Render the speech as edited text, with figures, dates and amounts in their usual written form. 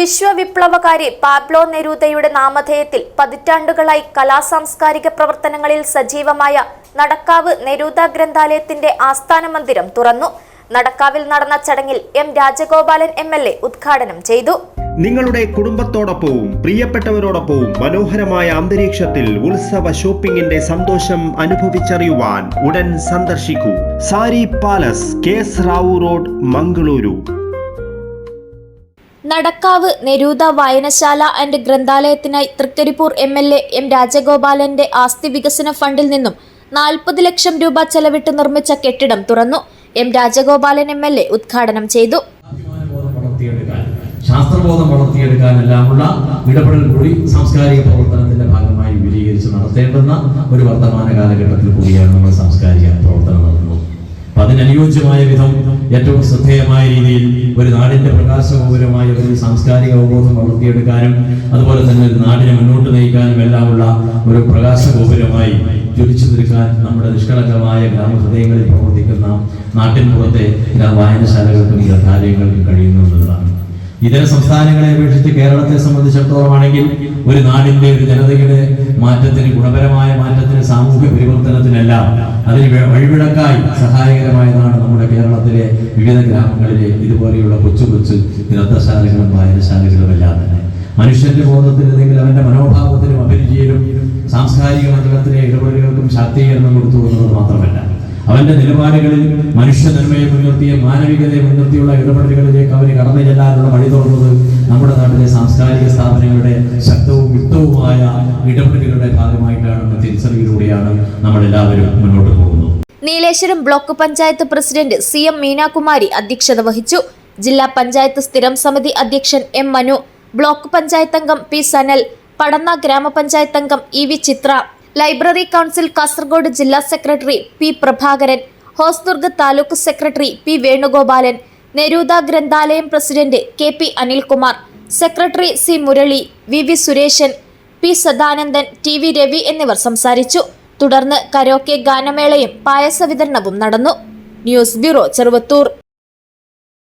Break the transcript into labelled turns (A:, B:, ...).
A: വിശ്വവിപ്ലവകാരി Pablo നെരൂദയുടെ നാമധേയത്തിൽ പതിറ്റാണ്ടുകളായി കലാസാംസ്കാരിക പ്രവർത്തനങ്ങളിൽ സജീവമായ നടക്കാവ് നെരൂദ ഗ്രന്ഥാലയത്തിന്റെ ആസ്ഥാന മന്ദിരം തുറന്നു. നടക്കാവിൽ നടന്ന ചടങ്ങിൽ എം രാജഗോപാലൻ MLA ഉദ്ഘാടനം ചെയ്തു.
B: നിങ്ങളുടെ കുടുംബത്തോടൊപ്പവും പ്രിയപ്പെട്ടവരോടൊപ്പവും മനോഹരമായ അന്തരീക്ഷത്തിൽ ഉത്സവ ഷോപ്പിംഗിന്റെ സന്തോഷം അനുഭവിച്ചറിയുവാൻ ഉടൻ സന്ദർശിക്കൂ. Sari palace, KS Rao road, Mangaluru.
A: Nadakkavu Neruda വായനശാല ആൻഡ് ഗ്രന്ഥാലയത്തിനായി തൃക്കരിപ്പൂർ MLA എം രാജഗോപാലന്റെ ആസ്തി വികസന ഫണ്ടിൽ നിന്നും 40 ലക്ഷം രൂപ ചെലവിട്ട് നിർമ്മിച്ച കെട്ടിടം തുറന്നു. എം രാജഗോപാലൻ MLA ഉദ്ഘാടനം ചെയ്തു.
C: ശാസ്ത്രബോധം വളർത്തിയെടുക്കാനെല്ലാമുള്ള ഇടപെടൽ കൂടി സാംസ്കാരിക പ്രവർത്തനത്തിന്റെ ഭാഗമായി വിപുലീകരിച്ച് നടത്തേണ്ടുന്ന ഒരു വർത്തമാന കാലഘട്ടത്തിൽ കൂടിയാണ് നമ്മൾ സാംസ്കാരിക പ്രവർത്തനം നടത്തുന്നത്. അപ്പൊ അതിനനുയോജ്യമായ വിധം ഏറ്റവും ശ്രദ്ധേയമായ രീതിയിൽ ഒരു നാടിന്റെ പ്രകാശഗോപുരമായ ഒരു സാംസ്കാരിക അവബോധം വളർത്തിയെടുക്കാനും അതുപോലെ തന്നെ ഒരു നാടിനെ മുന്നോട്ട് നയിക്കാനും എല്ലാമുള്ള ഒരു പ്രകാശഗോപുരമായി ജ്വലിച്ചു നിൽക്കാൻ നമ്മുടെ നിഷ്കളങ്കമായ ഗ്രാമഹൃദയങ്ങളിൽ പ്രവർത്തിക്കുന്ന നാട്ടിൻ പുറത്തെ വായനശാലകൾക്കും ഗ്രന്ഥാലയങ്ങൾക്കും കഴിയുന്നു എന്നതാണ്. ഇതര സംസ്ഥാനങ്ങളെ അപേക്ഷിച്ച് കേരളത്തെ സംബന്ധിച്ചിടത്തോളം ആണെങ്കിൽ ഒരു നാടിന്റെ ഒരു ജനതയുടെ മാറ്റത്തിന്, ഗുണപരമായ മാറ്റത്തിന്, സാമൂഹ്യ പരിവർത്തനത്തിനെല്ലാം അതിന് വഴിവിളക്കായി സഹായകരമായതാണ് നമ്മുടെ കേരളത്തിലെ വിവിധ ഗ്രാമങ്ങളിലെ ഇതുപോലെയുള്ള കൊച്ചു കൊച്ചു ഗ്രന്ഥശാലകളും വായനശാലകളും എല്ലാം തന്നെ മനുഷ്യന്റെ ബോധത്തിൽ അല്ലെങ്കിൽ അവന്റെ മനോഭാവത്തിനും അഭിരുചിയിലും സാംസ്കാരിക മണ്ഡലത്തിലെ ഇടപെടലുകൾക്കും ശാക്തീകരണം കൊടുത്തു എന്നത് മാത്രമല്ല, അവന്റെ നിലപാടുകളിൽ മനുഷ്യ നന്മയെ മുൻനിർത്തിയ മാനവികതയെ മുൻനിർത്തിയുള്ള ഇടപെടലുകളിലേക്ക് അവന് കടന്നു ചെല്ലാനുള്ള വഴി തുറന്നത് നമ്മുടെ നാട്ടിലെ സാംസ്കാരിക സ്ഥാപനങ്ങളുടെ ശക്തവും യുക്തവുമായ ഇടപെടലുകളുടെ ഭാഗമായിട്ടാണെന്ന തിരിച്ചറിവിലൂടെയാണ് നമ്മളെല്ലാവരും മുന്നോട്ട് പോകുന്നത്.
A: Nileshwaram block panchayat president CM Meenakumari അധ്യക്ഷത വഹിച്ചു. ജില്ലാ പഞ്ചായത്ത് സ്ഥിരം സമിതി അധ്യക്ഷൻ M മനു, ബ്ലോക്ക് പഞ്ചായത്ത് അംഗം P സനൽ, പടന്ന ഗ്രാമപഞ്ചായത്ത് അംഗം EV Chithra, library council Kasaragod ജില്ലാ secretary P Prabhakaran, Hosdurg taluk secretary P Venugopalan, Neruda ഗ്രന്ഥാലയം president KP Anilkumar, secretary C Murali, VV Suresan, P Sadanandan, TV Ravi എന്നിവർ സംസാരിച്ചു. തുടർന്ന് കരോക്കെ ഗാനമേളയും പായസ വിതരണവും നടന്നു. News bureau, Cheruvathur.